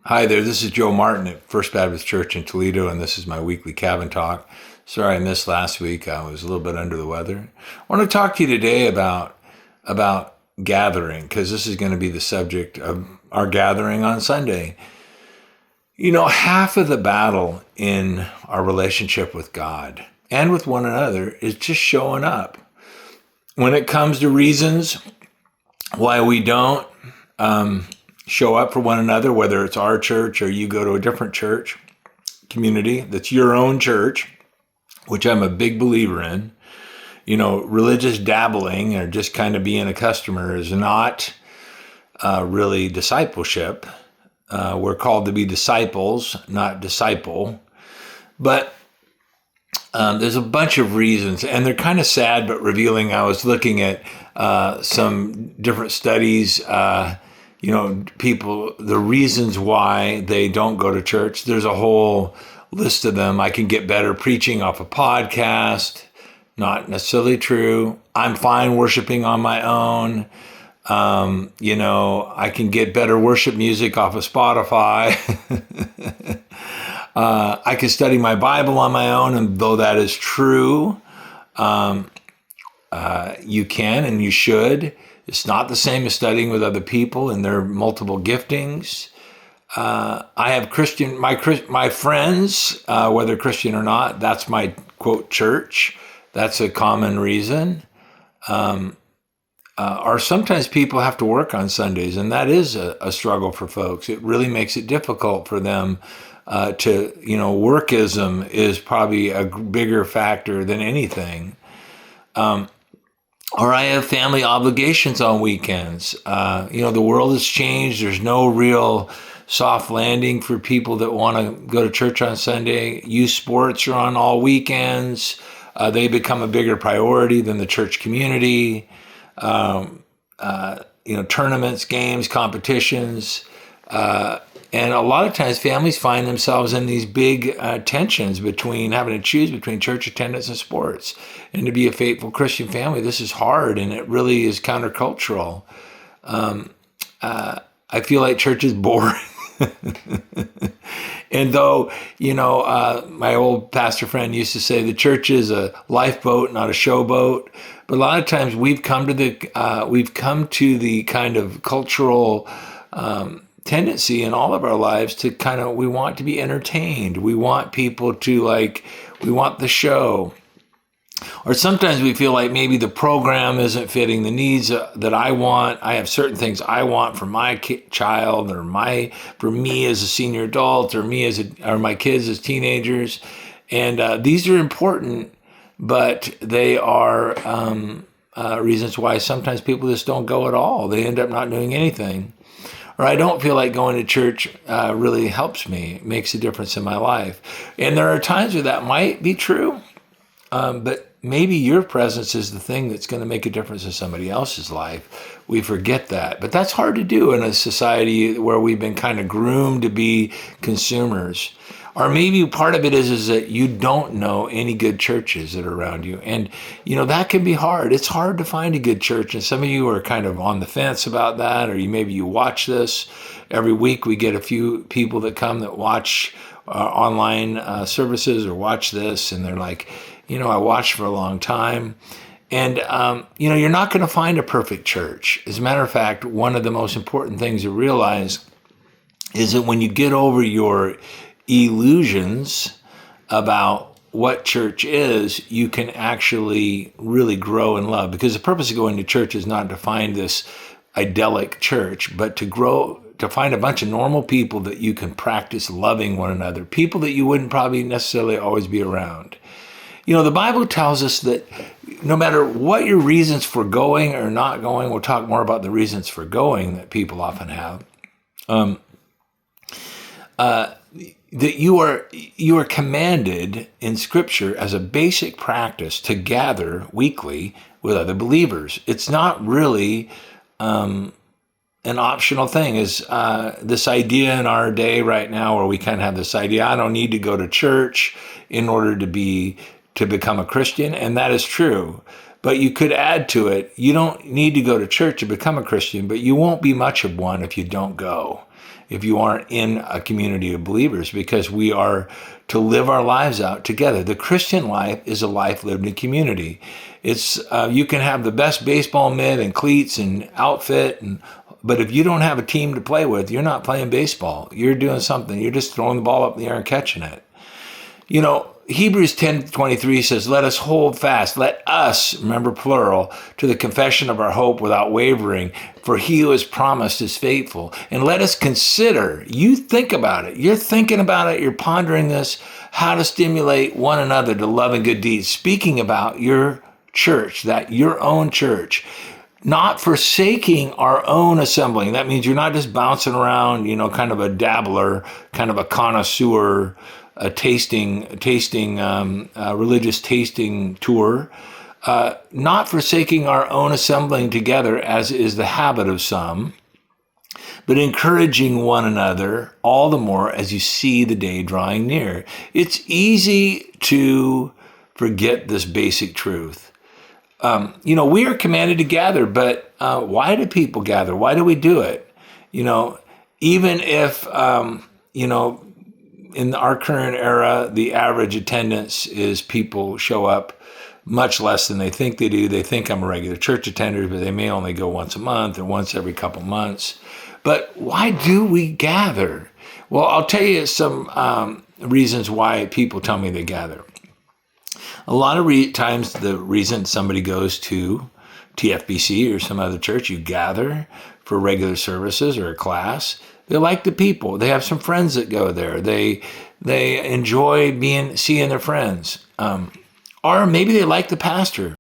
Hi there, this is Joe Martin at First Baptist Church in Toledo, and this is my weekly cabin talk. Sorry I missed last week. I was a little bit under the weather. I want to talk to you today about gathering, because this is going to be the subject of our gathering on Sunday. You know, half of the battle in our relationship with God and with one another is just showing up. When it comes to reasons why we don't show up for one another, whether it's our church or you go to a different church community that's your own church, which I'm a big believer in. You know, religious dabbling or just kind of being a customer is not really discipleship. We're called to be disciples, not disciple. But there's a bunch of reasons, and they're kind of sad but revealing. I was looking at some different studies. People, the reasons why they don't go to church. There's a whole list of them. I can get better preaching off a podcast. Not necessarily true. I'm fine worshiping on my own. I can get better worship music off of Spotify. I can study my Bible on my own, and though that is true, you can and you should. It's not the same as studying with other people and their multiple giftings. I have my friends, whether Christian or not, that's my quote church. That's a common reason. Or sometimes people have to work on Sundays, and that is a struggle for folks. It really makes it difficult for them workism is probably a bigger factor than anything. Or I have family obligations on weekends. The world has changed. There's no real soft landing for people that want to go to church on Sunday. Youth sports are on all weekends. They become a bigger priority than the church community. Tournaments, games, competitions. And a lot of times families find themselves in these big tensions between having to choose between church attendance and sports. And to be a faithful Christian family, this is hard, and it really is countercultural. I feel like church is boring. And though, my old pastor friend used to say the church is a lifeboat, not a showboat. But a lot of times we've come to the kind of cultural tendency in all of our lives to we want to be entertained. We want people to we want the show. Or sometimes we feel like maybe the program isn't fitting the needs that I want. I have certain things I want for my child, or for me as a senior adult, or or my kids as teenagers. And these are important, but they are reasons why sometimes people just don't go at all. They end up not doing anything. Or I don't feel like going to church really helps me, makes a difference in my life. And there are times where that might be true, but maybe your presence is the thing that's going to make a difference in somebody else's life. We forget that. But that's hard to do in a society where we've been kind of groomed to be consumers. Or maybe part of it is that you don't know any good churches that are around you. And, that can be hard. It's hard to find a good church. And some of you are kind of on the fence about that, or maybe you watch this. Every week we get a few people that come that watch online services or watch this, and they're like, I watched for a long time. And, you're not going to find a perfect church. As a matter of fact, one of the most important things to realize is that when you get over your illusions about what church is, you can actually really grow in love. Because the purpose of going to church is not to find this idyllic church, but to find a bunch of normal people that you can practice loving one another, people that you wouldn't probably necessarily always be around. The Bible tells us that no matter what your reasons for going or not going, we'll talk more about the reasons for going that people often have, that you are commanded in Scripture as a basic practice to gather weekly with other believers. It's not really an optional thing. Is this idea in our day right now where we kind of have this idea, I don't need to go to church in order to become a Christian, and that is true. But you could add to it, you don't need to go to church to become a Christian, but you won't be much of one if you don't go, if you aren't in a community of believers, because we are to live our lives out together. The Christian life is a life lived in community. It's you can have the best baseball mitt and cleats and outfit, but if you don't have a team to play with, you're not playing baseball. You're doing something. You're just throwing the ball up in the air and catching it. You know, Hebrews 10:23 says, let us hold fast, let us, remember plural, to the confession of our hope without wavering, for he who has promised is faithful. And let us consider, you think about it, you're thinking about it, you're pondering this, how to stimulate one another to love and good deeds, speaking about your church, that your own church. Not forsaking our own assembling. That means you're not just bouncing around, you know, kind of a dabbler, kind of a connoisseur, a religious tasting tour. Not forsaking our own assembling together, as is the habit of some, but encouraging one another all the more as you see the day drawing near. It's easy to forget this basic truth. You know, we are commanded to gather, but why do people gather? Why do we do it? You know, even if, you know, in our current era, the average attendance is people show up much less than they think they do. They think I'm a regular church attender, but they may only go once a month or once every couple months. But why do we gather? Well, I'll tell you some reasons why people tell me they gather. A lot of times the reason somebody goes to TFBC or some other church, you gather for regular services or a class. They like the people. They have some friends that go there. They enjoy seeing their friends. Or maybe they like the pastor.